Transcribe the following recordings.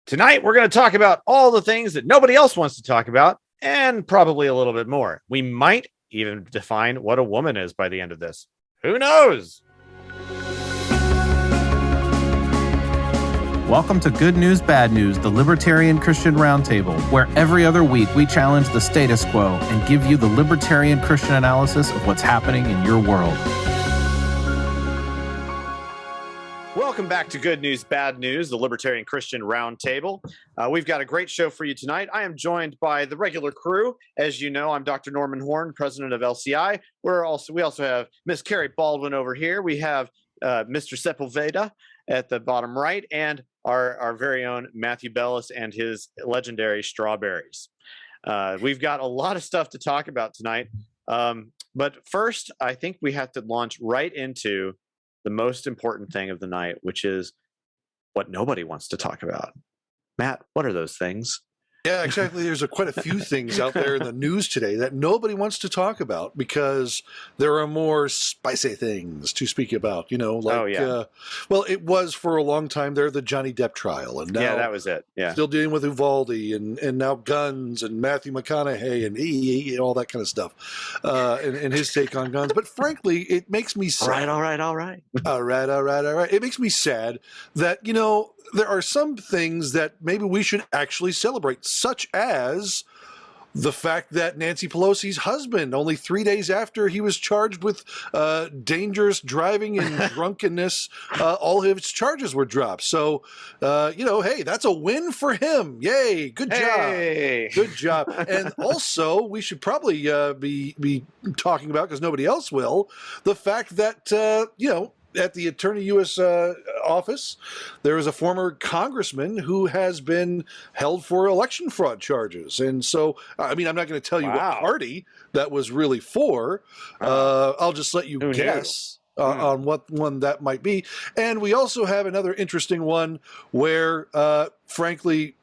Tonight, we're going to talk about all the things that nobody else wants to talk about, and probably a little bit more. We might even define what a woman is by the end of this. Who knows? Welcome to Good News, Bad News, the Libertarian Christian Roundtable, where every other week we challenge the status quo and give you the libertarian Christian analysis of what's happening in your world. Welcome back to Good News, Bad News, the Libertarian Christian Roundtable. We've got a great show for you tonight. I am joined by the regular crew. As you know, I'm Dr. Norman Horn, president of LCI. We also have Miss Kerry Baldwin over here. We have Mr. Sepulveda at the bottom right, and our very own Matthew Bellis and his legendary strawberries. We've got a lot of stuff to talk about tonight. But first, I think we have to launch right into the most important thing of the night, which is what nobody wants to talk about. Matt, what are those things? Yeah, exactly. There's quite a few things out there in the news today that nobody wants to talk about because there are more spicy things to speak about, well, it was for a long time there, the Johnny Depp trial. And now that was it. Yeah. Still dealing with Uvalde and now guns and Matthew McConaughey and all that kind of stuff and his take on guns. But frankly, it makes me sad. All right. It makes me sad that, there are some things that maybe we should actually celebrate, such as the fact that Nancy Pelosi's husband, only 3 days after he was charged with dangerous driving and drunkenness, all of his charges were dropped. So, hey, that's a win for him. Yay, good job. Good job. And also, we should probably be talking about, because nobody else will, the fact that, at the Attorney U.S. office, there is a former congressman who has been held for election fraud charges. And so, I'm not going to tell you what party that was really for. I'll just let you guess on what one that might be. And we also have another interesting one where, frankly,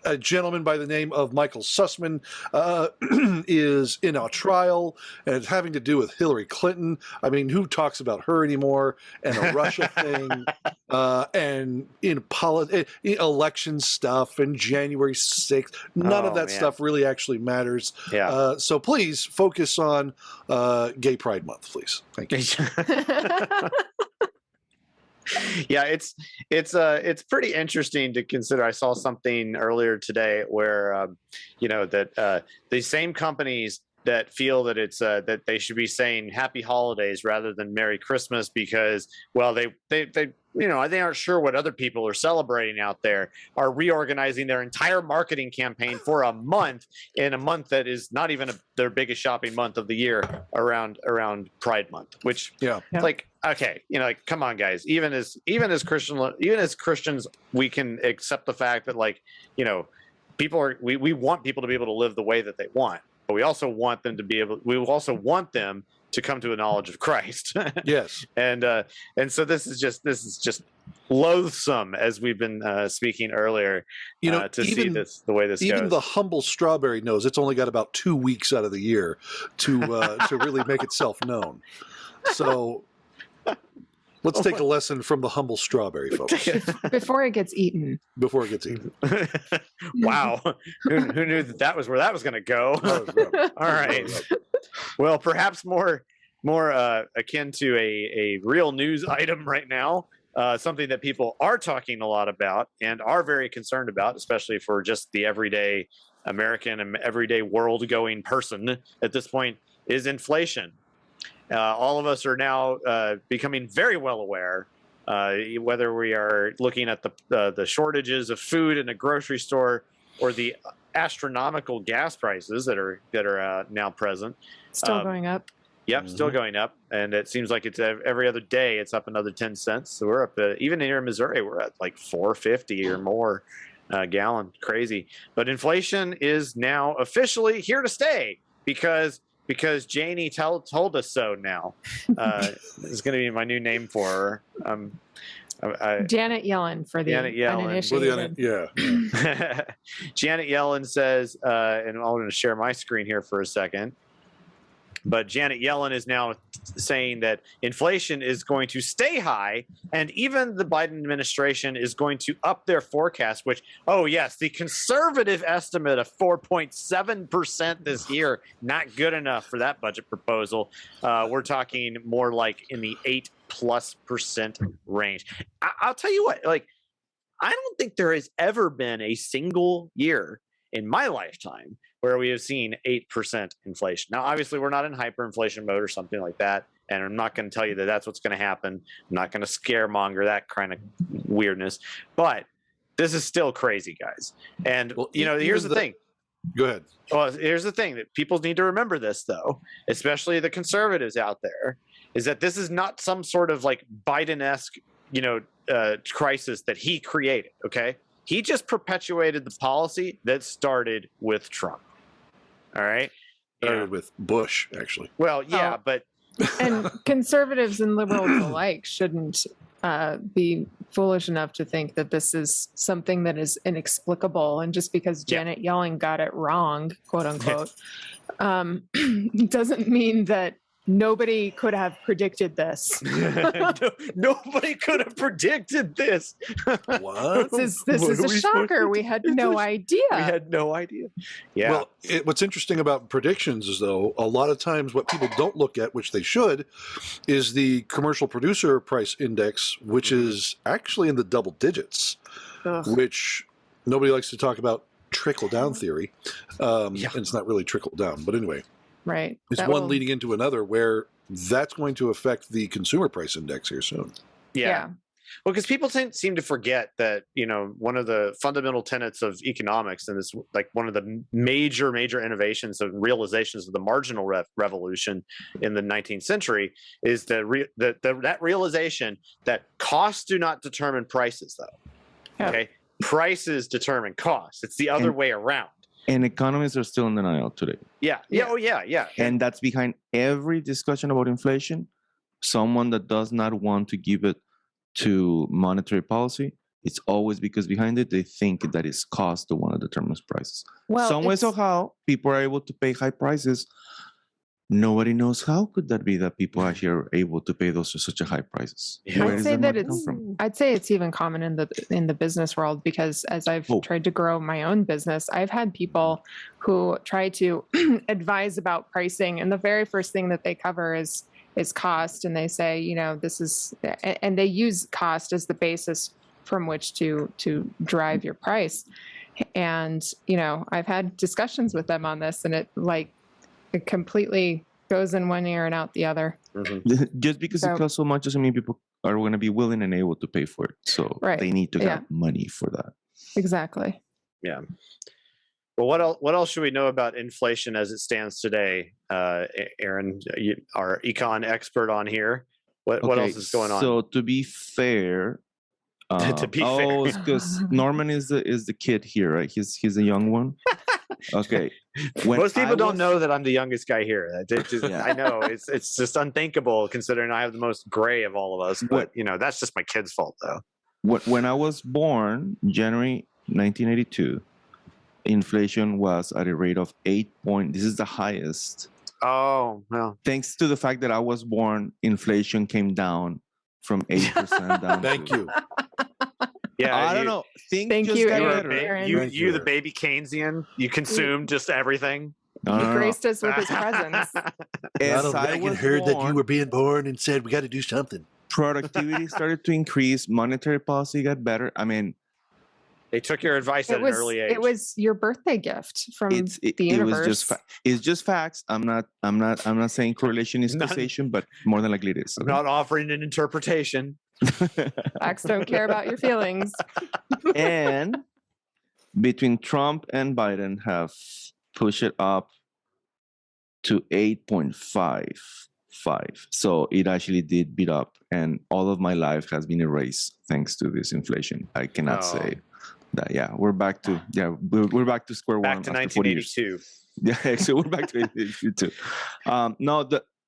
a gentleman by the name of Michael Sussman is in a trial, and it's having to do with Hillary Clinton. I mean, who talks about her anymore? And a Russia thing, and in election stuff, and January 6th. None of that stuff really actually matters. Yeah. So please focus on Gay Pride Month, please. Thank you. Yeah, it's pretty interesting to consider. I saw something earlier today where that the same companies that feel that it's that they should be saying Happy Holidays rather than Merry Christmas because, well, they aren't sure what other people are celebrating out there, are reorganizing their entire marketing campaign for a month, in a month that is not even their biggest shopping month of the year, around Pride Month, which like, okay, come on, guys. Even as Christians, we can accept the fact that, like, we want people to be able to live the way that they want, but we also want them to come to a knowledge of Christ. Yes. And so this is just loathsome, as we've been speaking earlier, to see this, the way this goes. Even the humble strawberry knows it's only got about 2 weeks out of the year to really make itself known. So let's take a lesson from the humble strawberry, folks. Before it gets eaten. Wow. Who knew that was where that was going to go? All right. Well, perhaps more akin to a real news item right now, something that people are talking a lot about and are very concerned about, especially for just the everyday American and everyday world-going person at this point, is inflation. All of us are now becoming very well aware, whether we are looking at the shortages of food in a grocery store or the astronomical gas prices that are now present. Still going up. Yep, mm-hmm. Still going up, and it seems like it's every other day it's up another 10 cents. So we're up even here in Missouri, we're at like $4.50 or more a gallon. Crazy, but inflation is now officially here to stay because Janie told us so. Now is going to be my new name for her. Janet Yellen for the uninitiated. Janet Yellen says, and I'm going to share my screen here for a second. But Janet Yellen is now saying that inflation is going to stay high, and even the Biden administration is going to up their forecast, which, oh yes, the conservative estimate of 4.7% this year, not good enough for that budget proposal. We're talking more like in the 8+% range. I'll tell you what, like, I don't think there has ever been a single year in my lifetime where we have seen 8% inflation. Now, obviously, we're not in hyperinflation mode or something like that, and I'm not going to tell you that that's what's going to happen. I'm not going to scaremonger that kind of weirdness, but this is still crazy, guys. And, well, you know, here's the thing. Go ahead. Well, here's the thing that people need to remember this, though, especially the conservatives out there, is that this is not some sort of like Biden-esque, you know, crisis that he created, okay? He just perpetuated the policy that started with Trump. All right. Started with Bush, actually. Well, yeah, but and conservatives and liberals alike shouldn't be foolish enough to think that this is something that is inexplicable. And just because Janet Yellen got it wrong, quote unquote, doesn't mean that nobody could have predicted this. Nobody could have predicted this. What? This is a shocker. We had no idea. We had no idea. Yeah. Well, what's interesting about predictions is, though, a lot of times what people don't look at, which they should, is the commercial producer price index, which is actually in the double digits, which nobody likes to talk about trickle down theory. And it's not really trickle down, but anyway. Right. It's one leading into another where that's going to affect the consumer price index here soon. Yeah. Well, because people seem to forget that, you know, one of the fundamental tenets of economics, and it's like one of the major innovations and realizations of the marginal revolution in the 19th century, is that realization that costs do not determine prices, though. Yeah. Okay. Prices determine costs. It's the other way around. And economists are still in denial today. Yeah. Oh, yeah. And that's behind every discussion about inflation. Someone that does not want to give it to monetary policy, it's always because behind it, they think that it's cost the one that determines prices. Well, some way somehow, people are able to pay high prices. Nobody knows how could that be that people actually are able to pay those such a high prices. I'd say it's even common in the business world, because as I've tried to grow my own business, I've had people who try to advise about pricing, and the very first thing that they cover is cost, and they say, you know, this is, and they use cost as the basis from which to drive your price. And, you know, I've had discussions with them on this, and it completely goes in one ear and out the other. Mm-hmm. Just because it costs so much doesn't mean people are going to be willing and able to pay for it. So they need to have money for that. Exactly. Yeah. Well, what else should we know about inflation as it stands today? Aaron, our econ expert on here. What else is going on? So to be fair, because Norman is the kid here, right? He's a young one. Okay. Most people don't know that I'm the youngest guy here. I know it's just unthinkable considering I have the most gray of all of us. But you know, that's just my kid's fault, though. When I was born, January 1982, inflation was at a rate of 8 point. This is the highest. Oh, well. Thanks to the fact that I was born, inflation came down from 8% down. Thank you. Yeah, I don't know. Thank you, Aaron. You the baby Keynesian. You consumed just everything. He graced us with his presence. Ronald Reagan heard that you were being born and said, we got to do something. Productivity started to increase. Monetary policy got better. I mean, they took your advice at an early age. It was your birthday gift from the universe. It's just facts. I'm not saying correlation is causation, but more than likely it is. I'm not offering an interpretation. Facts don't care about your feelings. And between Trump and Biden have pushed it up to 8.55. So it actually did beat up, and all of my life has been erased thanks to this inflation. I cannot say that. Yeah, we're back to square one. Back to 1982. Yeah, so we're back to 1982.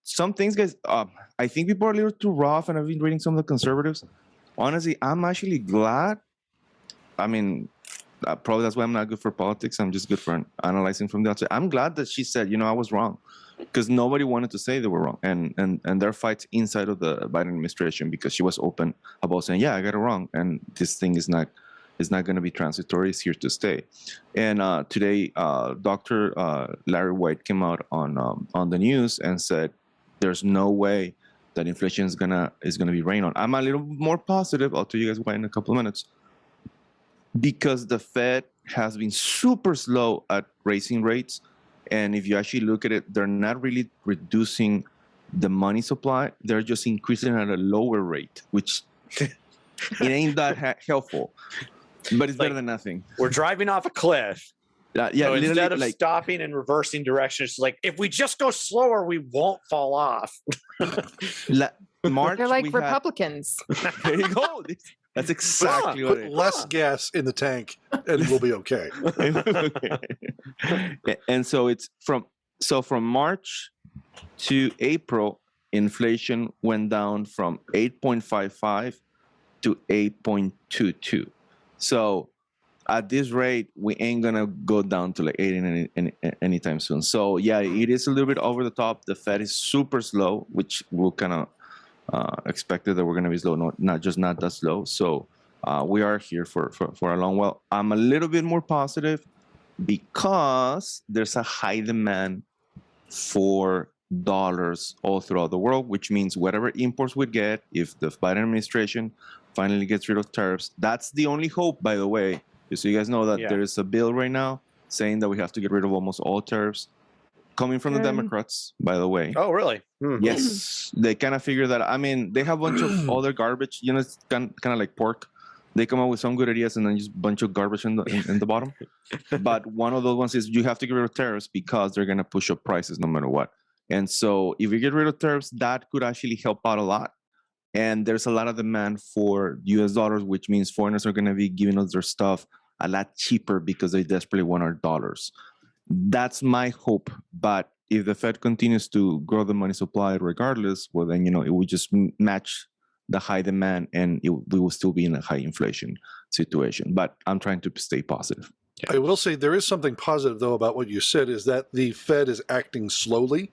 Some things, guys, I think people are a little too rough, and I've been reading some of the conservatives. Honestly, I'm actually glad. I mean, probably that's why I'm not good for politics. I'm just good for analyzing from the outside. I'm glad that she said, I was wrong, because nobody wanted to say they were wrong. And there are fights inside of the Biden administration because she was open about saying, yeah, I got it wrong. And this thing is not going to be transitory. It's here to stay. And today, Dr. Larry White came out on the news and said, there's no way that inflation is gonna be reigned on. I'm a little more positive. I'll tell you guys why in a couple of minutes. Because the Fed has been super slow at raising rates. And if you actually look at it, they're not really reducing the money supply. They're just increasing at a lower rate, which it ain't that helpful. But it's better than nothing. We're driving off a cliff. Yeah, so instead of stopping and reversing direction, it's like, if we just go slower, we won't fall off. March, they're like Republicans. There you go. That's exactly what it is. Put less gas in the tank and we'll be okay. And so it's from March to April, inflation went down from 8.55 to 8.22. So at this rate, we ain't gonna go down to like 8 anytime soon. So yeah, it is a little bit over the top. The Fed is super slow, which we'll kind of expected that we're going to be slow, not that slow. So we are here for a long while. I'm a little bit more positive because there's a high demand for dollars all throughout the world, which means whatever imports we get, if the Biden administration finally gets rid of tariffs, that's the only hope, by the way. Just so you guys know that there is a bill right now saying that we have to get rid of almost all tariffs. Coming from the Democrats, by the way. Oh, really? Yes. They kind of figure that. I mean, they have a bunch of other garbage. It's kind of like pork. They come up with some good ideas and then just a bunch of garbage in the bottom. But one of those ones is you have to get rid of tariffs because they're going to push up prices no matter what. And so if you get rid of tariffs, that could actually help out a lot. And there's a lot of demand for US dollars, which means foreigners are going to be giving us their stuff a lot cheaper because they desperately want our dollars. That's my hope. But if the Fed continues to grow the money supply regardless, well, then, it would just match the high demand and we will still be in a high inflation situation. But I'm trying to stay positive. I will say there is something positive, though, about what you said, is that the Fed is acting slowly.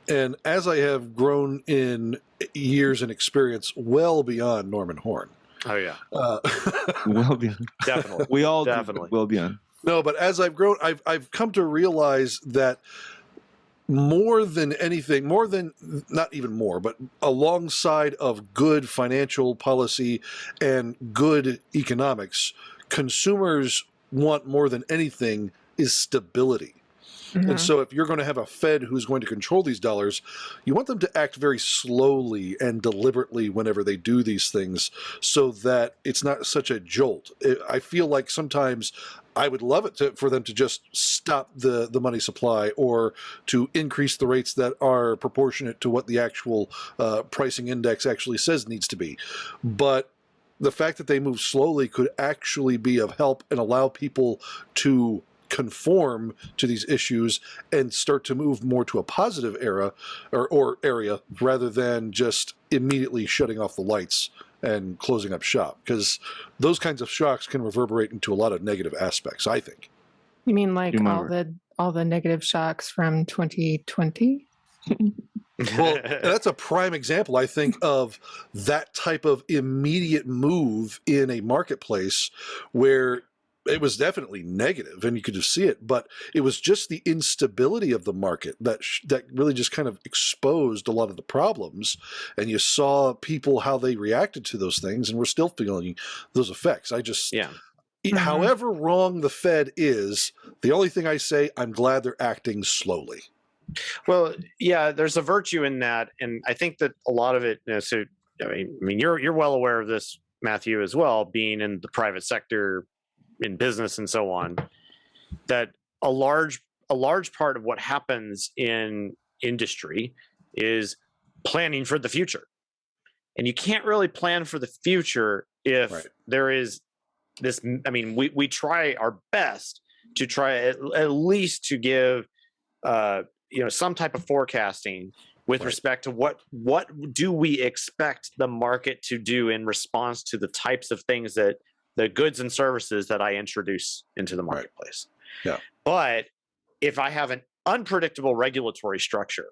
And as I have grown in years and experience well beyond Norman Horn. Oh, yeah. Well beyond. Definitely. We all definitely. Well beyond. No, but as I've grown, I've come to realize that more than anything, not even more, but alongside of good financial policy and good economics, consumers want more than anything is stability. Mm-hmm. And so if you're going to have a Fed who's going to control these dollars, you want them to act very slowly and deliberately whenever they do these things so that it's not such a jolt. I feel like sometimes I would love it for them to just stop the money supply or to increase the rates that are proportionate to what the actual pricing index actually says needs to be. But the fact that they move slowly could actually be of help and allow people to conform to these issues and start to move more to a positive era or area rather than just immediately shutting off the lights and closing up shop, because those kinds of shocks can reverberate into a lot of negative aspects, I think. You mean like all the negative shocks from 2020? Well, that's a prime example, I think, of that type of immediate move in a marketplace where it was definitely negative and you could just see it, but it was just the instability of the market that really just kind of exposed a lot of the problems. And you saw people, how they reacted to those things, and we're still feeling those effects. However wrong the Fed is, the only thing I say, I'm glad they're acting slowly. Well, yeah, there's a virtue in that. And I think that a lot of it, I mean, you're well aware of this, Matthew, as well, being in the private sector, in business and so on, that a large part of what happens in industry is planning for the future. And you can't really plan for the future if there is this, I mean, we try our best to try at least to give, some type of forecasting with respect to what do we expect the market to do in response to the types of things that the goods and services that I introduce into the marketplace. Yeah. But if I have an unpredictable regulatory structure,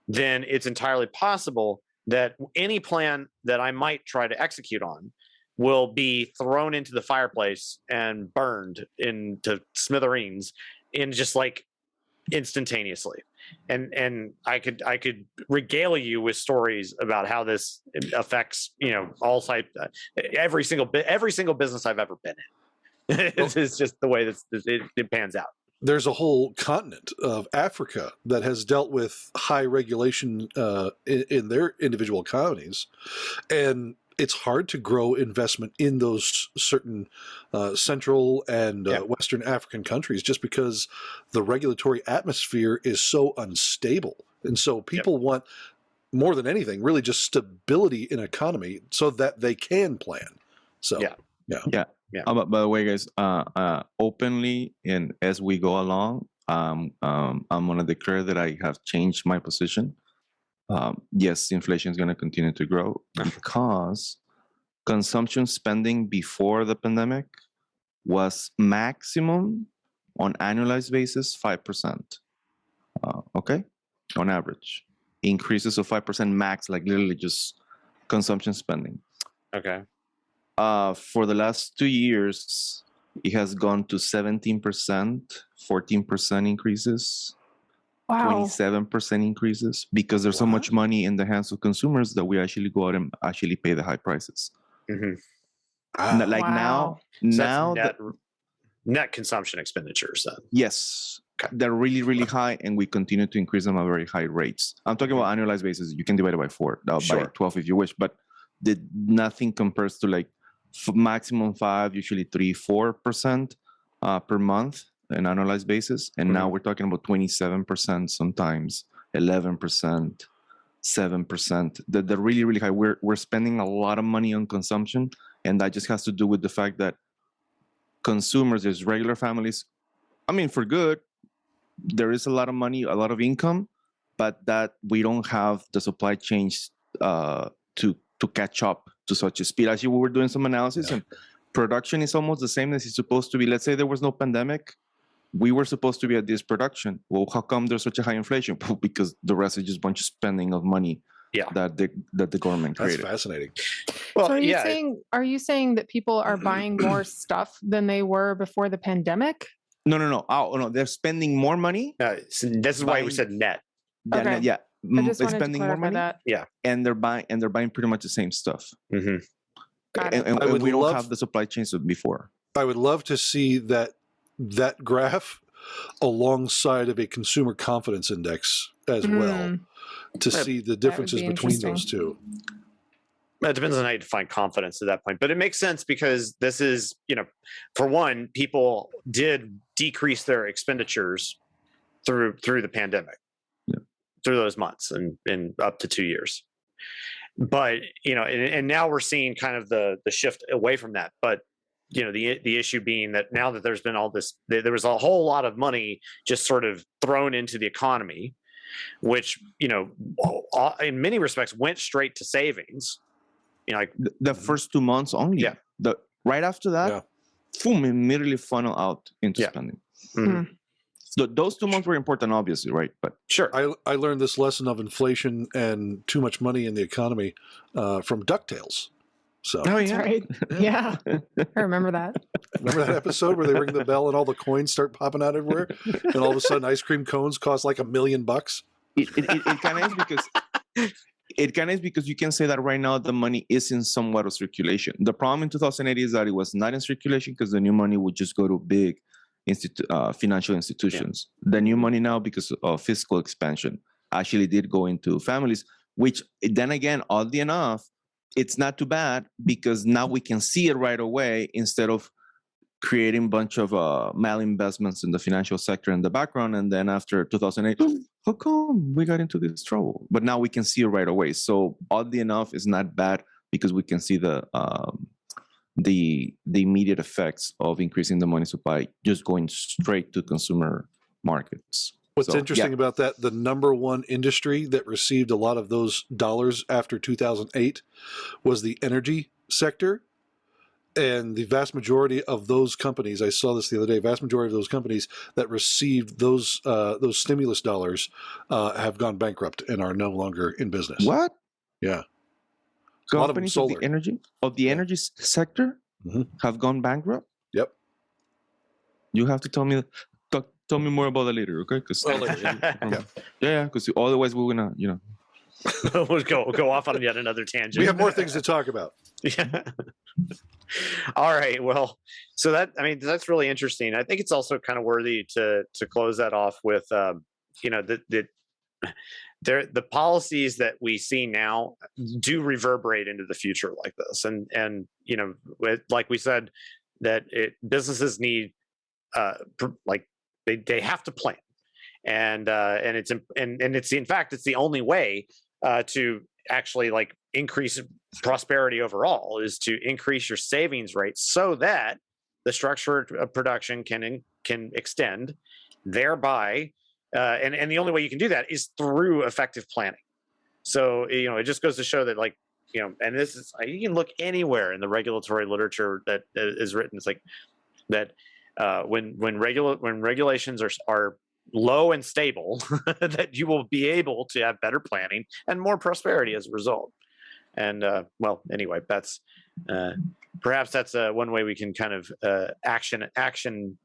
then it's entirely possible that any plan that I might try to execute on will be thrown into the fireplace and burned into smithereens in just like instantaneously. And I could regale you with stories about how this affects, all type, every single business I've ever been in. It's just the way that it pans out. There's a whole continent of Africa that has dealt with high regulation in their individual economies, and it's hard to grow investment in those certain Central and Western African countries just because the regulatory atmosphere is so unstable. And so people want, more than anything, really just stability in economy so that they can plan. So, Yeah. By the way, guys, openly and as we go along, I'm going to declare that I have changed my position. Yes, inflation is going to continue to grow because consumption spending before the pandemic was maximum on annualized basis 5%. Okay, on average, increases of 5% max, like literally just consumption spending. Okay. For the last 2 years, it has gone to 17%, 14% increases, Wow. 27% increases, because there's so much money in the hands of consumers that we actually go out and actually pay the high prices. Mm-hmm. Like now net consumption expenditures then. Yes, they're really, really high, and we continue to increase them at very high rates. I'm talking about annualized basis. You can divide it by 4, by 12 if you wish, but nothing compares to like maximum 5, usually 3-4% per month an annualized basis, and now we're talking about 27%, sometimes 11%, 7%. They're really, really high. We're spending a lot of money on consumption, and that just has to do with the fact that consumers, there's regular families. I mean, for good, there is a lot of money, a lot of income, but that we don't have the supply chains to catch up to such a speed. Actually, we were doing some analysis, and production is almost the same as it's supposed to be. Let's say there was no pandemic. We were supposed to be at this production. Well, how come there's such a high inflation? Because the rest is just a bunch of spending of money that the government created. That's fascinating. Well, so are you saying that people are buying more stuff than they were before the pandemic? No. Oh, no, they're spending more money. So this is why we said net. Okay. Yeah. I just wanted spending to more money. that. Yeah. And they're buying pretty much the same stuff. Mm-hmm. Got it. And we don't have the supply chains of before. I would love to see that graph alongside of a consumer confidence index as well to see the differences between those two. It depends on how you define confidence at that point, but it makes sense because this is, for one, people did decrease their expenditures through the pandemic, through those months and up to 2 years. But, and now we're seeing kind of the shift away from that. But, the issue being that now that there's been all this, there was a whole lot of money just sort of thrown into the economy, which, in many respects went straight to savings. Like the first 2 months only. Yeah. Right after that, boom, immediately funnel out into spending. Mm-hmm. So those 2 months were important, obviously, right? But sure, I learned this lesson of inflation and too much money in the economy from DuckTales. So that's right. Yeah, I remember that. Remember that episode where they ring the bell and all the coins start popping out everywhere, and all of a sudden ice cream cones cost like $1 million? It kind of is because. It kind of is because you can say that right now the money is in somewhat of circulation. The problem in 2008 is that it was not in circulation because the new money would just go to big financial institutions. The new money now, because of fiscal expansion, actually did go into families, which then again, oddly enough, it's not too bad because now we can see it right away instead of creating a bunch of malinvestments in the financial sector in the background. And then after 2008, how come we got into this trouble? But now we can see it right away. So oddly enough, it's not bad because we can see the immediate effects of increasing the money supply just going straight to consumer markets. What's interesting about that, the number one industry that received a lot of those dollars after 2008 was the energy sector. And the vast majority of those companies, I saw this the other day, vast majority of those companies that received those stimulus dollars have gone bankrupt and are no longer in business. What? Yeah. A lot of them Companies of the solar. energy sector have gone bankrupt? Yep. You have to tell me more about that later, okay? Because because otherwise we're gonna, We'll go off on yet another tangent. We have more things to talk about. Yeah. All right. Well, so that's really interesting. I think it's also kind of worthy to close that off with, the policies that we see now do reverberate into the future like this, and like we said, that businesses need they have to plan, and it's in fact it's the only way to actually increase prosperity overall is to increase your savings rate so that the structure of production can extend, thereby and the only way you can do that is through effective planning. So it just goes to show that and this is, you can look anywhere in the regulatory literature that is written. It's like that when regulations are low and stable, that you will be able to have better planning and more prosperity as a result. And anyway, that's perhaps that's one way we can kind of action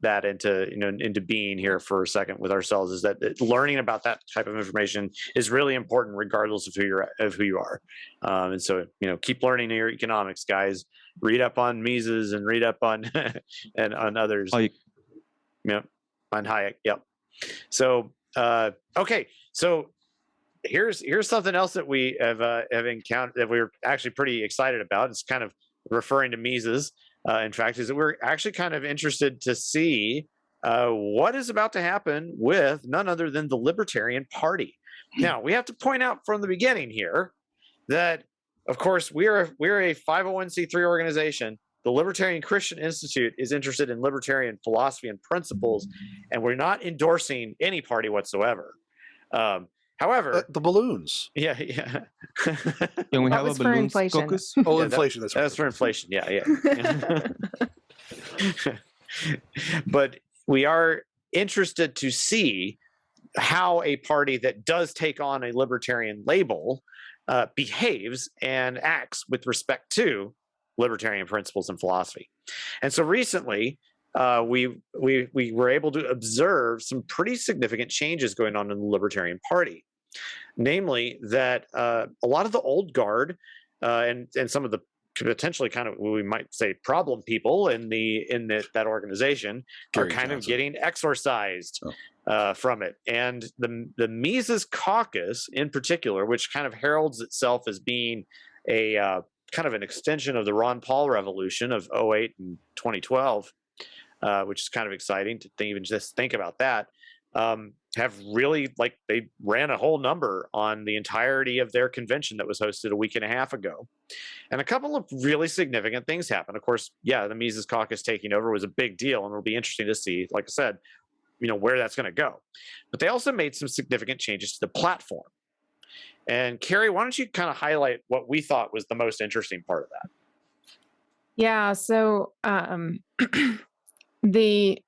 that into being here for a second with ourselves, is that learning about that type of information is really important regardless of who you are. And so keep learning your economics, guys. Read up on Mises and read up on and on others. Hayek. Yep, on Hayek. Yep. So okay, so here's something else that we have encountered that we're actually pretty excited about. It's kind of referring to Mises. In fact, is that we're actually kind of interested to see what is about to happen with none other than the Libertarian Party. Now, we have to point out from the beginning here that, of course, we're a 501c3 organization. The Libertarian Christian Institute is interested in libertarian philosophy and principles, and we're not endorsing any party whatsoever. However, the balloons. Yeah. Can we have a balloons caucus? Oh, inflation. That's for inflation. Yeah. But we are interested to see how a party that does take on a libertarian label behaves and acts with respect to libertarian principles and philosophy. And so recently, we were able to observe some pretty significant changes going on in the Libertarian Party. Namely, that a lot of the old guard and some of the potentially kind of what we might say problem people in that organization Kerry are kind Johnson. of getting exorcised from it. And the Mises Caucus in particular, which kind of heralds itself as being a kind of an extension of the Ron Paul revolution of 2008 and 2012, which is kind of exciting to even just think about that, have really, they ran a whole number on the entirety of their convention that was hosted a week and a half ago. And a couple of really significant things happened. Of course, the Mises Caucus taking over was a big deal, and it'll be interesting to see, like I said, where that's going to go. But they also made some significant changes to the platform. And Kerry, why don't you kind of highlight what we thought was the most interesting part of that? Yeah. So the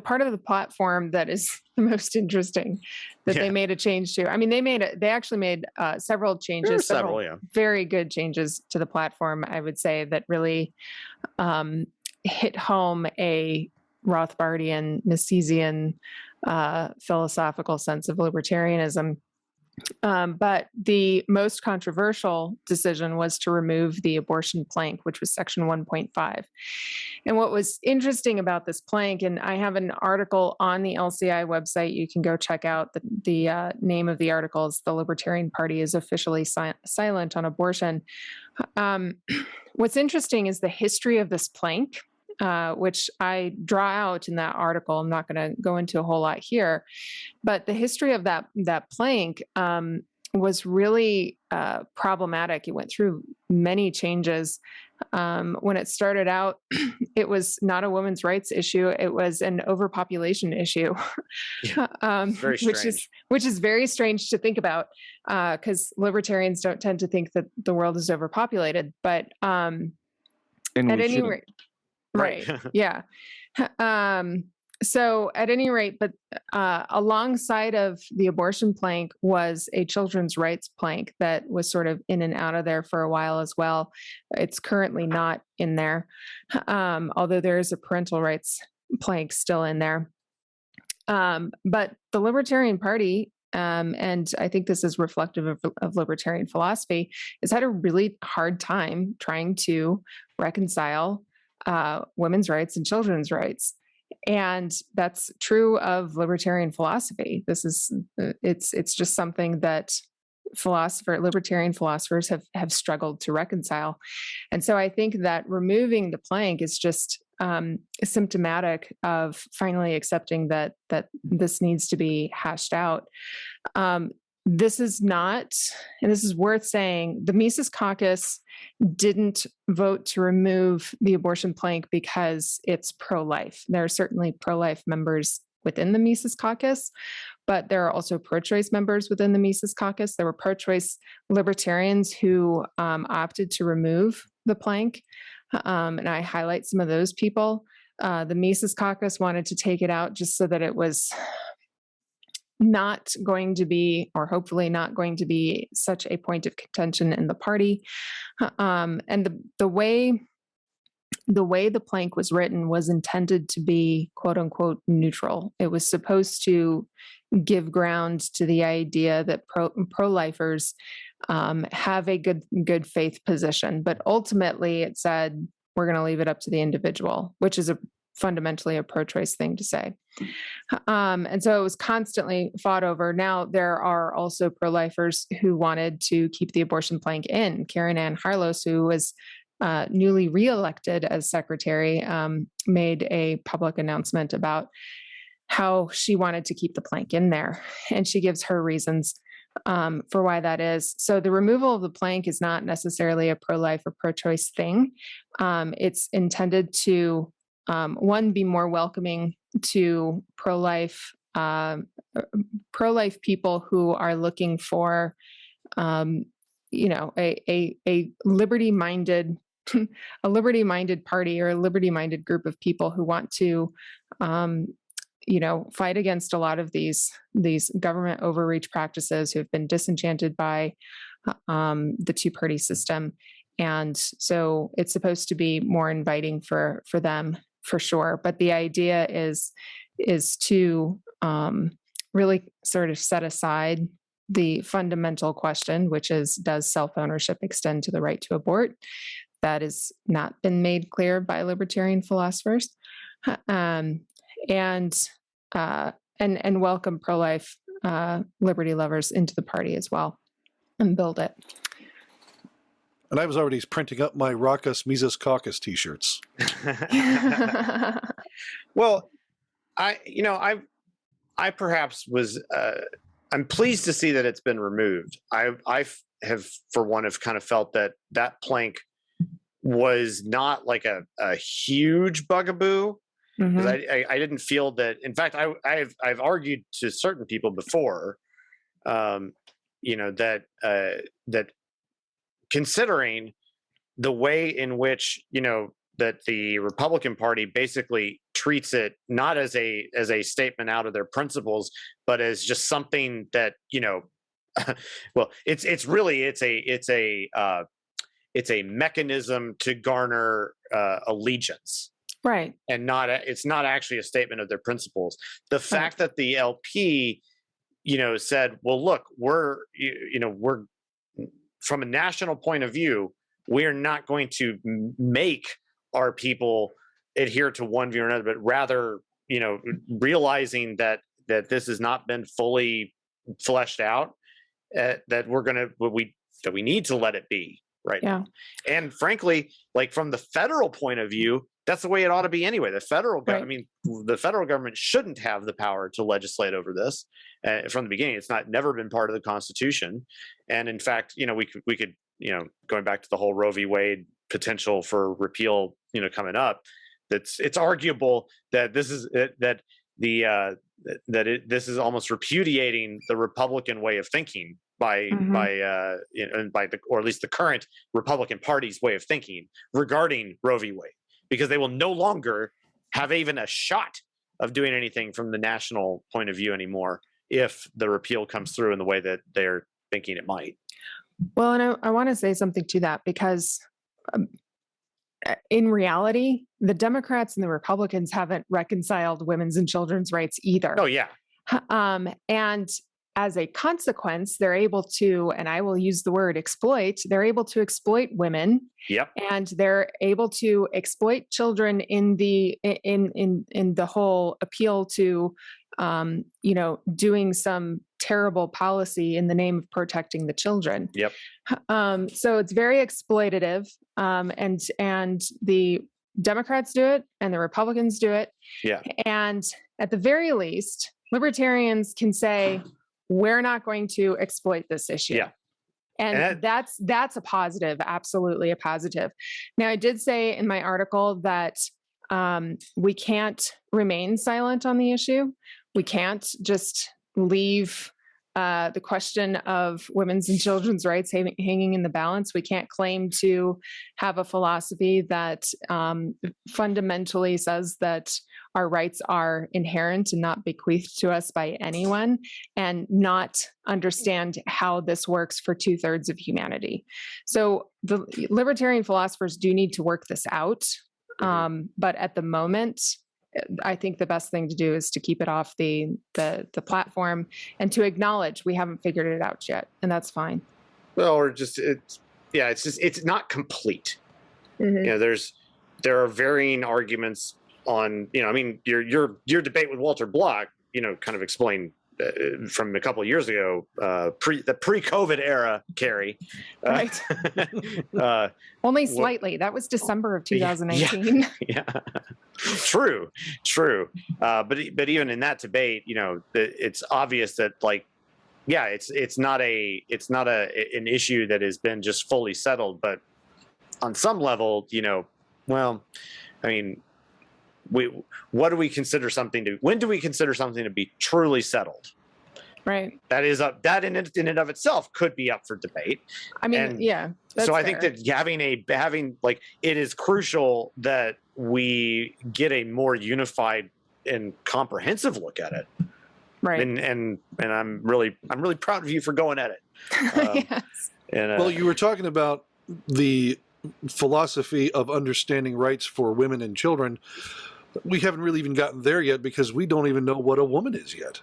part of the platform that is the most interesting that they made a change to. I mean, they actually made several changes, several very good changes to the platform, I would say, that really hit home a Rothbardian, Misesian philosophical sense of libertarianism. But the most controversial decision was to remove the abortion plank, which was section 1.5. And what was interesting about this plank, and I have an article on the LCI website, you can go check out. The name of the article is "The Libertarian Party is Officially Silent on Abortion." What's interesting is the history of this plank, which I draw out in that article. I'm not going to go into a whole lot here, but the history of that plank was really problematic. It went through many changes. When it started out, it was not a women's rights issue; it was an overpopulation issue, very strange. which is very strange to think about, because libertarians don't tend to think that the world is overpopulated, but And At we any shouldn't. rate, right. Yeah. So at any rate, but alongside of the abortion plank was a children's rights plank that was sort of in and out of there for a while as well. It's currently not in there, although there is a parental rights plank still in there. But the Libertarian Party, and I think this is reflective of libertarian philosophy, has had a really hard time trying to reconcile women's rights and children's rights. And that's true of libertarian philosophy. This is it's just something that libertarian philosophers have struggled to reconcile. And so I think that removing the plank is just symptomatic of finally accepting that this needs to be hashed out. This is not, and this is worth saying, the Mises Caucus didn't vote to remove the abortion plank because it's pro-life. There are certainly pro-life members within the Mises Caucus, but there are also pro-choice members within the Mises Caucus. There were pro-choice libertarians who opted to remove the plank, and I highlight some of those people. The Mises Caucus wanted to take it out just so that it was not going to be, or hopefully not going to be, such a point of contention in the party. And the way the plank was written was intended to be quote unquote neutral. It was supposed to give ground to the idea that pro-lifers have a good faith position, but ultimately it said we're going to leave it up to the individual, which is fundamentally a pro-choice thing to say. And so it was constantly fought over. Now there are also pro-lifers who wanted to keep the abortion plank in. Karen Ann Harlos, who was newly reelected as secretary, made a public announcement about how she wanted to keep the plank in there. And she gives her reasons for why that is. So the removal of the plank is not necessarily a pro-life or pro-choice thing. It's intended to, one, be more welcoming to pro-life people who are looking for, a liberty-minded a liberty-minded party or a liberty-minded group of people who want to, fight against a lot of these government overreach practices, who have been disenchanted by the two-party system. And so it's supposed to be more inviting for them, for sure. But the idea is to really sort of set aside the fundamental question, which is, does self-ownership extend to the right to abort? That has not been made clear by libertarian philosophers, and welcome pro-life liberty lovers into the party as well, and build it. And I was already printing up my Raucous Mises Caucus T-shirts. Well, I perhaps was. I'm pleased to see that it's been removed. I have, for one, have kind of felt that plank was not like a huge bugaboo, because I didn't feel that. In fact, I've argued to certain people before, that considering the way in which that the Republican Party basically treats it not as a statement out of their principles, but as just something that well, it's a mechanism to garner allegiance, right? And it's not actually a statement of their principles. The fact that the LP, said, well, look, we're from a national point of view, we're not going to make our people adhere to one view or another, but rather, realizing that this has not been fully fleshed out, that we need to let it be right now. And frankly, like from the federal point of view, that's the way it ought to be anyway. The federal government, the federal government shouldn't have the power to legislate over this from the beginning. It's never been part of the Constitution. And in fact, we could, going back to the whole Roe v. Wade potential for repeal, coming up, it's arguable that this is this is almost repudiating the Republican way of thinking by or at least the current Republican Party's way of thinking regarding Roe v. Wade, because they will no longer have even a shot of doing anything from the national point of view anymore if the repeal comes through in the way that they're thinking it might. Well, and I want to say something to that, because in reality, the Democrats and the Republicans haven't reconciled women's and children's rights either. Oh, yeah. And as a consequence, they're able to, and I will use the word exploit, they're able to exploit women. Yep. And they're able to exploit children in the whole appeal to doing some terrible policy in the name of protecting the children. Yep. So it's very exploitative, and the Democrats do it and the Republicans do it. Yeah. And at the very least, libertarians can say, we're not going to exploit this issue. Yeah. And that's a positive, absolutely a positive. Now, I did say in my article that we can't remain silent on the issue. We can't just leave the question of women's and children's rights hanging in the balance. We can't claim to have a philosophy that fundamentally says that our rights are inherent and not bequeathed to us by anyone, and not understand how this works for 2/3 of humanity. So the libertarian philosophers do need to work this out. But at the moment, I think the best thing to do is to keep it off the platform and to acknowledge we haven't figured it out yet, and that's fine. Well, or just it's not complete. Mm-hmm. There are varying arguments on, your debate with Walter Block, kind of explained from a couple of years ago, the pre-COVID era, Kerry. Right. Only slightly. That was December of 2019. Yeah. True. But even in that debate, it's obvious that it's not an issue that has been just fully settled, but on some level, when do we consider something to be truly settled? Right. That in and of itself could be up for debate. So I think that having it is crucial that we get a more unified and comprehensive look at it. Right. And I'm really proud of you for going at it. Yes. Well, you were talking about the philosophy of understanding rights for women and children. We haven't really even gotten there yet, because we don't even know what a woman is yet.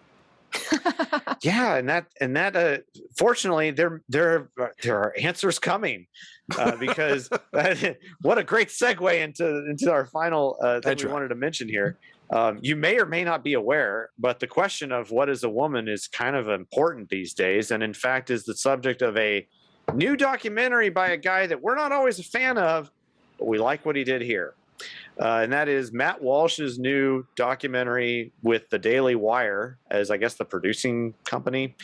Yeah, and that fortunately there are answers coming, because what a great segue into our final thing we wanted to mention here. You may or may not be aware, but the question of what is a woman is kind of important these days, and in fact is the subject of a new documentary by a guy that we're not always a fan of, but we like what he did here. And that is Matt Walsh's new documentary with the Daily Wire as, I guess, the producing company,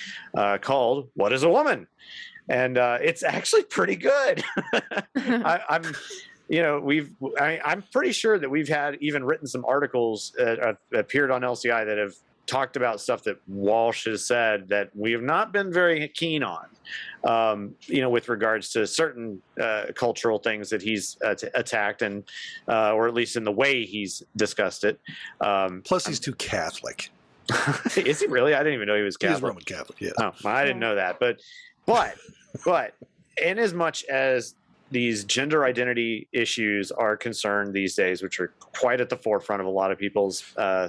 called "What is a Woman?" And it's actually pretty good. I'm pretty sure that we've had even written some articles that appeared on LCI that have talked about stuff that Walsh has said that we have not been very keen on, with regards to certain cultural things that he's attacked, and or at least in the way he's discussed it. Plus, he's too Catholic. Is he really? I didn't even know he was Catholic. He's Roman Catholic, yeah. Oh, I didn't know that. But in as much as these gender identity issues are concerned these days, which are quite at the forefront of a lot of people's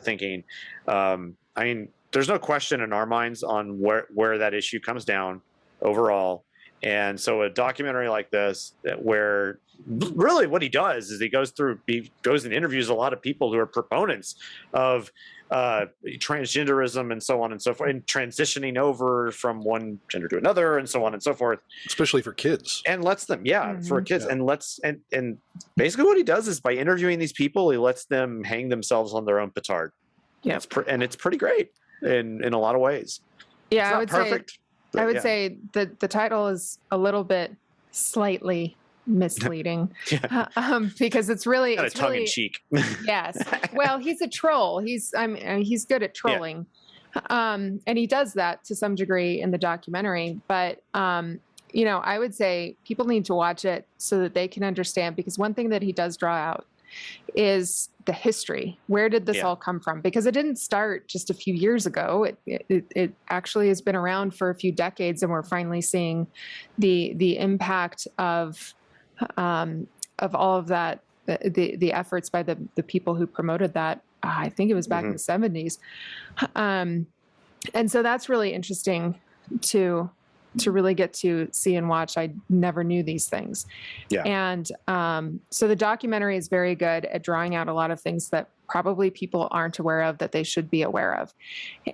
thinking, there's no question in our minds on where that issue comes down overall. And so a documentary like this, where really what he does is he goes and interviews a lot of people who are proponents of transgenderism and so on and so forth, and transitioning over from one gender to another and so on and so forth, especially for kids, and lets them for kids, and basically what he does is, by interviewing these people, he lets them hang themselves on their own petard. And it's pretty great in a lot of ways. Yeah, it's not perfect. I would say that the title is a little bit slightly misleading, because it's really tongue in cheek. Yes. Well, he's a troll. He's good at trolling. And he does that to some degree in the documentary. But, I would say people need to watch it so that they can understand, because one thing that he does draw out is the history. Where did this all come from? Because it didn't start just a few years ago. It actually has been around for a few decades, and we're finally seeing the impact of all of that, the efforts by the people who promoted that. I think it was back in the 70s. And so that's really interesting to really get to see and watch. I never knew these things. Yeah. And so the documentary is very good at drawing out a lot of things that probably people aren't aware of that they should be aware of.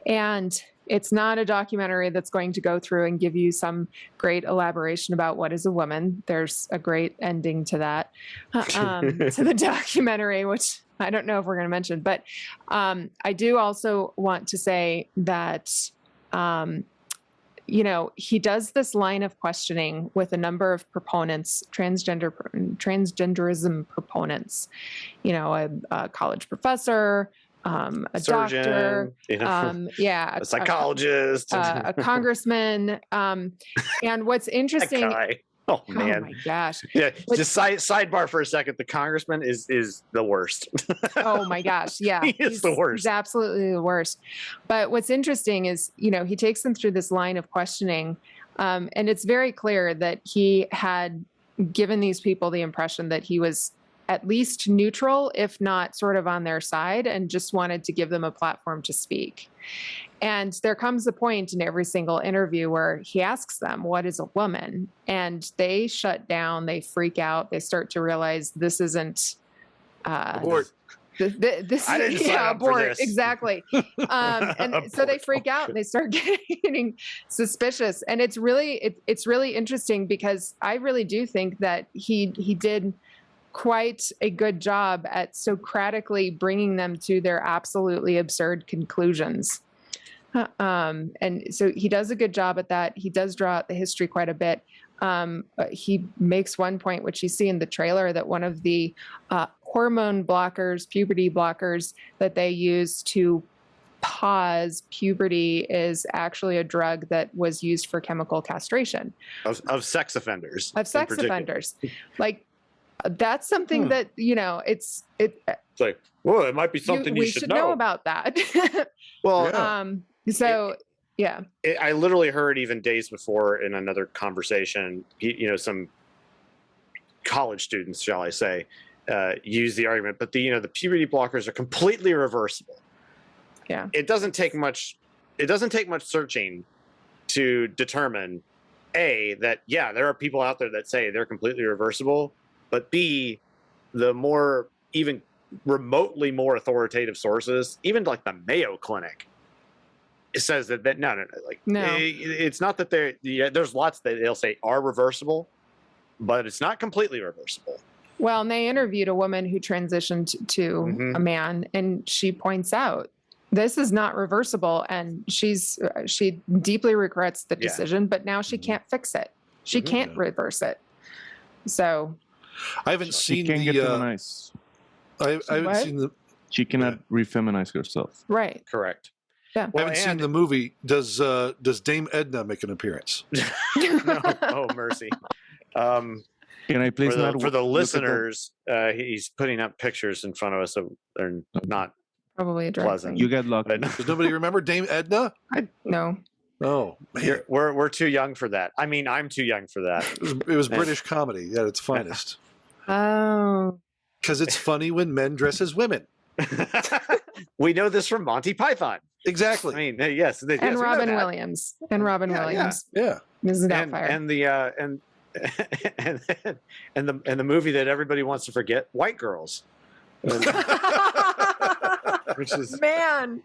And it's not a documentary that's going to go through and give you some great elaboration about what is a woman. There's a great ending to that, to the documentary, which I don't know if we're going to mention. But I do also want to say that, he does this line of questioning with a number of proponents, transgenderism proponents, a college professor, a surgeon, doctor, a psychologist, a congressman. And what's interesting, oh man, oh my gosh, yeah. Just sidebar for a second. The congressman is the worst. Oh my gosh, yeah, he's the worst. He's absolutely the worst. But what's interesting is, he takes them through this line of questioning, and it's very clear that he had given these people the impression that he was at least neutral, if not sort of on their side, and just wanted to give them a platform to speak. And there comes a point in every single interview where he asks them, what is a woman? And they shut down, they freak out, they start to realize this isn't abort. This I didn't sign up for this. Exactly. And so they freak out and they start getting suspicious. And it's really interesting, because I really do think that he did quite a good job at Socratically bringing them to their absolutely absurd conclusions. And so he does a good job at that. He does draw out the history quite a bit. He makes one point, which you see in the trailer, that one of the hormone blockers, puberty blockers that they use to pause puberty is actually a drug that was used for chemical castration. Of sex offenders. Of sex offenders. Like, that's something that, it's like, well, it might be something you should know about that. Well, I literally heard even days before in another conversation, some college students, shall I say, use the argument, but the puberty blockers are completely reversible. Yeah. It doesn't take much searching to determine that, there are people out there that say they're completely reversible, but B, the more even remotely more authoritative sources, even like the Mayo Clinic, it says that no, it's not that there's lots that they'll say are reversible, but it's not completely reversible. Well, and they interviewed a woman who transitioned to a man, and she points out this is not reversible, and she deeply regrets the decision, but now she can't fix it. She can't reverse it. So I haven't seen she can't get feminized. I haven't seen the. She cannot refeminize herself. Right. Correct. Yeah. I haven't seen the movie. Does Dame Edna make an appearance? No. Oh, mercy. Can I please for the listeners? He's putting up pictures in front of us, so they're not probably pleasant. You get lucky. Does nobody remember Dame Edna? No. Oh, man. We're too young for that. I mean, I'm too young for that. It was British comedy at its finest. Oh. Because it's funny when men dress as women. We know this from Monty Python. Exactly. I mean, yes. And Robin Williams. And Robin Williams. Yeah. Mrs. Doubtfire. And the movie that everybody wants to forget, White Girls. Which is, man,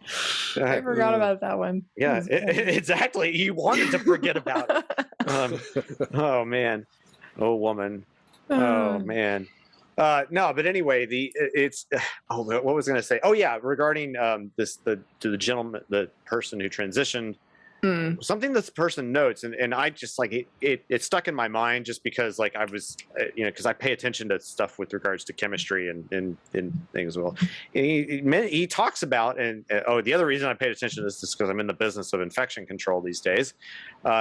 I forgot about that one. Yeah, exactly. He wanted to forget about it. Oh man, oh woman, oh man. No, but anyway, what was I going to say? Oh yeah, regarding the gentleman, the person who transitioned, something this person notes, and I just like it stuck in my mind just because like I was, because I pay attention to stuff with regards to chemistry and things as well. And he talks about, and the other reason I paid attention to this is because I'm in the business of infection control these days.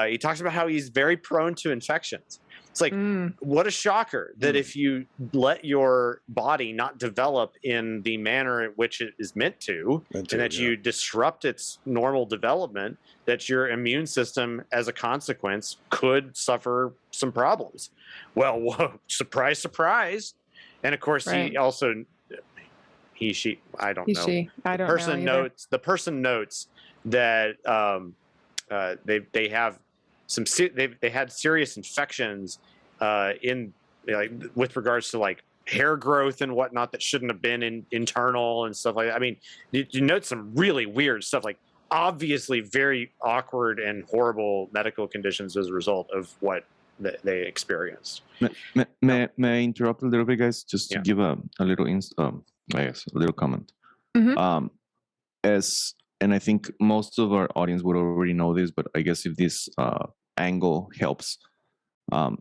He talks about how he's very prone to infections. It's like, what a shocker that if you let your body not develop in the manner in which it is meant to, and that you disrupt its normal development, that your immune system, as a consequence, could suffer some problems. Well, whoa, surprise, surprise. And of course, he also, she, I don't know. I don't know. The person notes that they have they had serious infections in with regards to like hair growth and whatnot that shouldn't have been internal and stuff like that. I mean, you note some really weird stuff, like obviously very awkward and horrible medical conditions as a result of what they experienced. May I interrupt a little bit, guys, just to give a little I guess a little comment. And I think most of our audience would already know this, but I guess if this angle helps,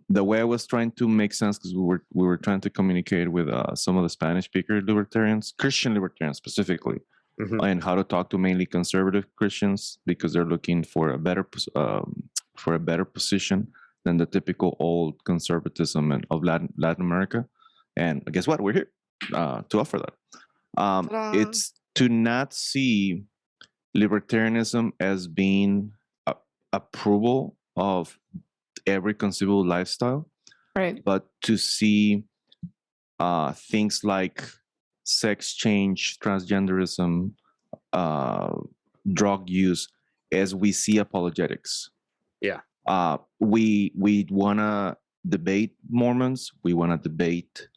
the way I was trying to make sense, because we were trying to communicate with some of the Spanish speaker libertarians, Christian libertarians specifically, and how to talk to mainly conservative Christians because they're looking for a better position than the typical old conservatism of Latin America. And guess what? We're here to offer that. It's to not see libertarianism as being approval of every conceivable lifestyle, right? But to see things like sex change, transgenderism, drug use as we see apologetics. Yeah. We want to debate Mormons. We want to debate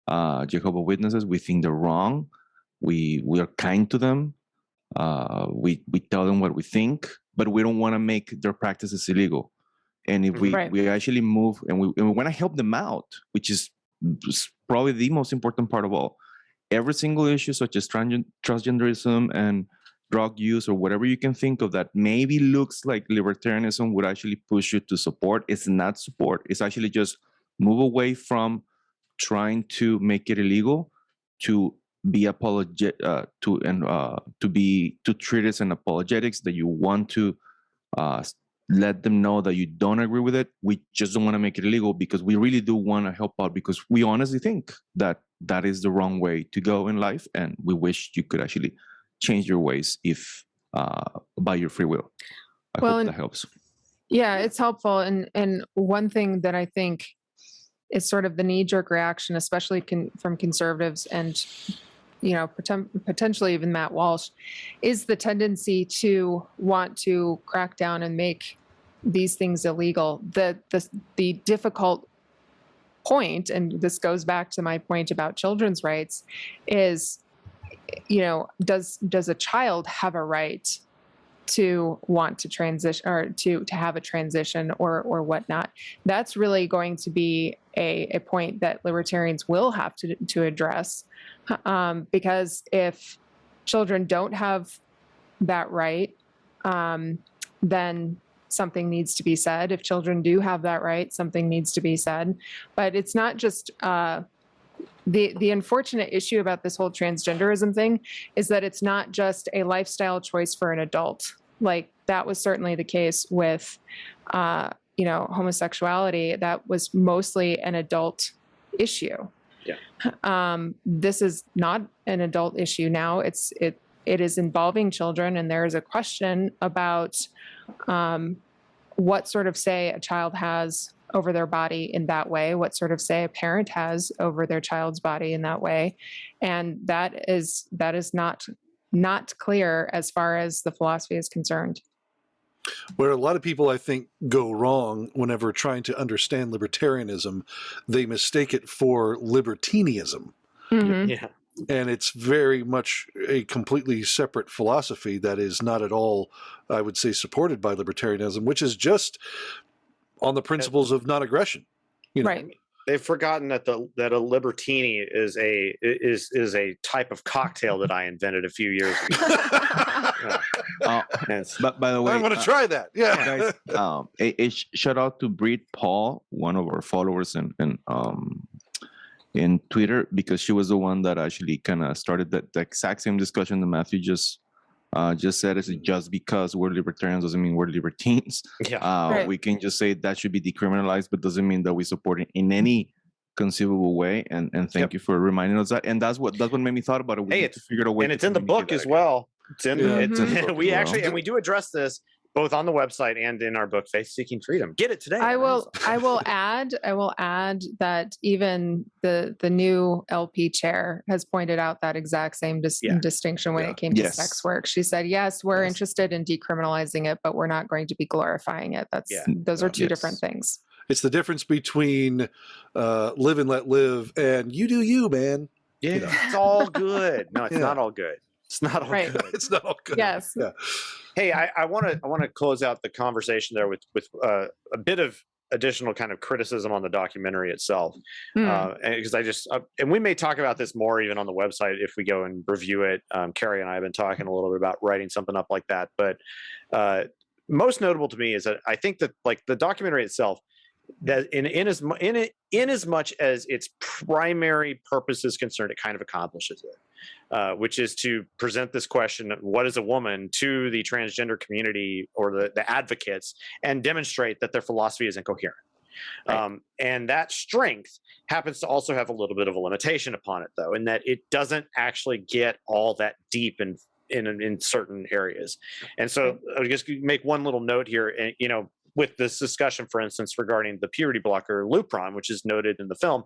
Jehovah's Witnesses. We think they're wrong. We are kind to them. We tell them what we think, but we don't want to make their practices illegal. And if we actually move and we want to help them out, which is probably the most important part of all, every single issue such as transgenderism and drug use or whatever you can think of that maybe looks like libertarianism would actually push you to support, it's not support. It's actually just move away from trying to make it illegal to be to treat it as an apologetics, that you want to let them know that you don't agree with it. We just don't want to make it illegal because we really do want to help out, because we honestly think that that is the wrong way to go in life, and we wish you could actually change your ways if by your free will. I hope that helps. Yeah, it's helpful. And one thing that I think is sort of the knee-jerk reaction, especially from conservatives and potentially even Matt Walsh, is the tendency to want to crack down and make these things illegal. The difficult point, and this goes back to my point about children's rights, is, does a child have a right to want to transition or to have a transition or whatnot? That's really going to be a point that libertarians will have to address, because if children don't have that right, then something needs to be said. If children do have that right, something needs to be said. But it's not just the unfortunate issue about this whole transgenderism thing is that it's not just a lifestyle choice for an adult. Like that was certainly the case with homosexuality. That was mostly an adult issue. Yeah. This is not an adult issue now. It is involving children, and there is a question about what sort of say a child has over their body in that way, what sort of say a parent has over their child's body in that way. And that is not clear as far as the philosophy is concerned. Where a lot of people, I think, go wrong whenever trying to understand libertarianism, they mistake it for libertinism. Mm-hmm. Yeah. And it's very much a completely separate philosophy that is not at all, I would say, supported by libertarianism, which is just on the principles of non-aggression. Right. they've forgotten that that a libertini is a type of cocktail that I invented a few years ago. But by the way, I'm going to try that. Yeah. guys, a shout out to Brit Paul, one of our followers in Twitter, because she was the one that actually kind of started the exact same discussion that Matthew just said. Is just because we're libertarians doesn't mean we're libertines. Yeah. We can just say that should be decriminalized, but doesn't mean that we support it in any conceivable way. And thank you for reminding us that. And that's what made me thought about it. We need to figure out a way, and it's in the book as well. It's in we actually, and we do address this both on the website and in our book, Faith Seeking Freedom. Get it today. I will add that even the new LP chair has pointed out that exact same distinction when it came to sex work. She said, yes, we're interested in decriminalizing it, but we're not going to be glorifying it. Those are two different things. It's the difference between live and let live and you do you, man. Yeah, it's all good. No, it's not all good. It's not all good. It's not all good. Yes. Yeah. Hey, I want to close out the conversation there with a bit of additional kind of criticism on the documentary itself, because and we may talk about this more even on the website if we go and review it. Kerry and I have been talking a little bit about writing something up like that, but most notable to me is that I think that like the documentary itself, that in as much as its primary purpose is concerned, it kind of accomplishes it, which is to present this question, what is a woman, to the transgender community or the advocates, and demonstrate that their philosophy is incoherent. Right. And that strength happens to also have a little bit of a limitation upon it, though, in that it doesn't actually get all that deep in certain areas. And so I'll just make one little note here, and with this discussion, for instance, regarding the puberty blocker Lupron, which is noted in the film,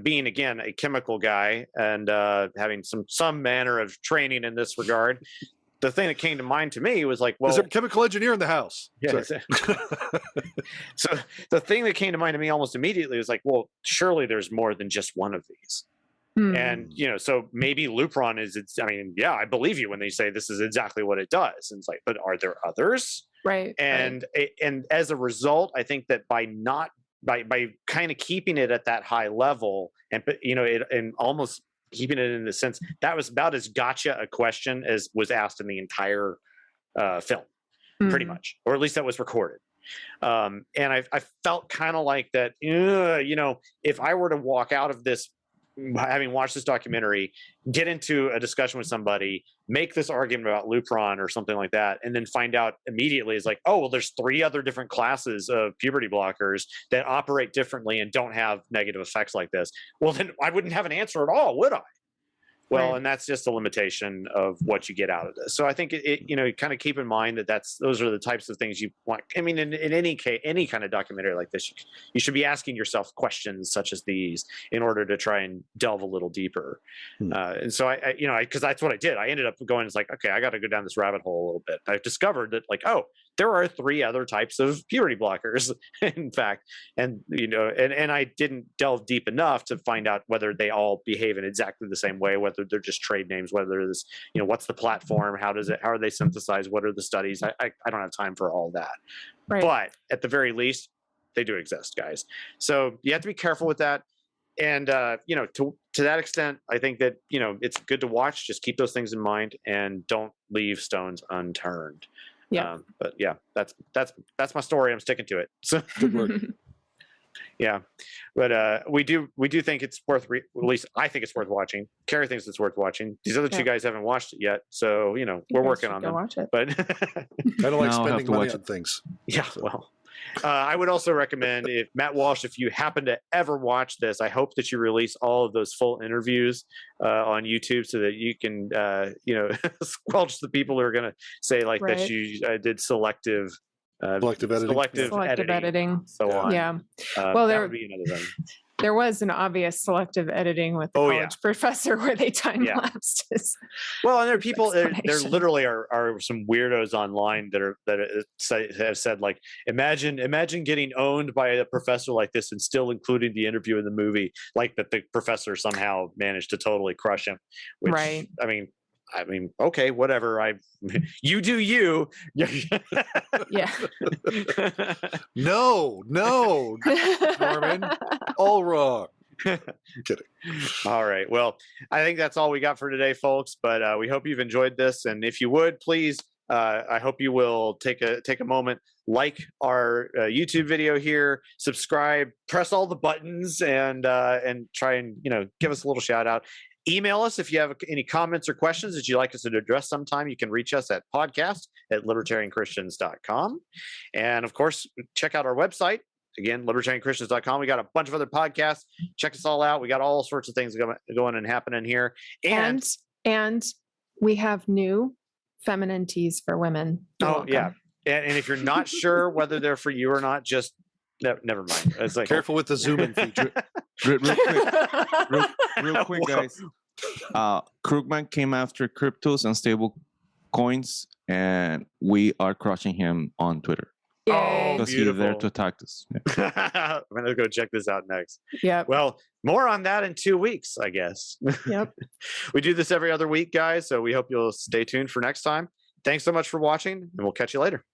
being again a chemical guy and having some manner of training in this regard, the thing that came to mind to me was like, well, is there a chemical engineer in the house? Yeah. So the thing that came to mind to me almost immediately was like, well, surely there's more than just one of these. And, so maybe Lupron I believe you when they say this is exactly what it does. And it's like, but are there others? Right. And as a result, I think that by kind of keeping it at that high level and almost keeping it in the sense that was about as gotcha a question as was asked in the entire film, pretty much, or at least that was recorded. And I felt kind of like that, if I were to walk out of this, having watched this documentary, get into a discussion with somebody, make this argument about Lupron or something like that, and then find out immediately is like, oh, well, there's 3 other different classes of puberty blockers that operate differently and don't have negative effects like this. Well, then I wouldn't have an answer at all, would I? Well, and that's just a limitation of what you get out of this. So I think it kind of keep in mind that those are the types of things you want. I mean, in any case, any kind of documentary like this, you should be asking yourself questions such as these in order to try and delve a little deeper. And so because that's what I did. I ended up going, it's like, okay, I got to go down this rabbit hole a little bit. I discovered that like, oh, there are 3 other types of puberty blockers, in fact, and I didn't delve deep enough to find out whether they all behave in exactly the same way, whether they're just trade names, whether this, what's the platform, how are they synthesized, what are the studies? I don't have time for all that, but at the very least, they do exist, guys. So you have to be careful with that. And to that extent, I think that it's good to watch. Just keep those things in mind and don't leave stones unturned. Yeah. But yeah, that's my story. I'm sticking to it. So good work. Yeah. But we do think it's worth, at least I think it's worth watching. Kerry thinks it's worth watching. These other 2 guys haven't watched it yet. So, we're working on them. Watch it. But I don't like spending money on things. Yeah. Well, I would also recommend, if Matt Walsh, if you happen to ever watch this, I hope that you release all of those full interviews on YouTube so that you can, squelch the people who are going to say like that you did selective editing. So on. Yeah. Well, that would be another thing. There was an obvious selective editing with the college professor where they time lapsed his. Well, and there are people. There literally are some weirdos online that have said like, imagine getting owned by a professor like this and still including the interview in the movie, like that the professor somehow managed to totally crush him. Which, I mean, I mean, okay, whatever. You do you. Yeah. No, Norman, all wrong. I'm kidding. All right. Well, I think that's all we got for today, folks. But we hope you've enjoyed this, and if you would, please, I hope you will take a moment, like our YouTube video here, subscribe, press all the buttons, and try and give us a little shout out. Email us if you have any comments or questions that you'd like us to address sometime. You can reach us at podcast@libertarianchristians.com. And of course, check out our website. Again, libertarianchristians.com. We got a bunch of other podcasts. Check us all out. We got all sorts of things going and happening here. And we have new feminine teas for women. You're welcome. Yeah. And if you're not sure whether they're for you or not, just never mind. It's like, careful with the zoom in feature. Real quick, guys. Krugman came after cryptos and stable coins, and we are crushing him on Twitter. Oh, because he's there to attack us. Yeah. I'm gonna go check this out next. Yeah. Well, more on that in 2 weeks, I guess. Yep. We do this every other week, guys. So we hope you'll stay tuned for next time. Thanks so much for watching, and we'll catch you later.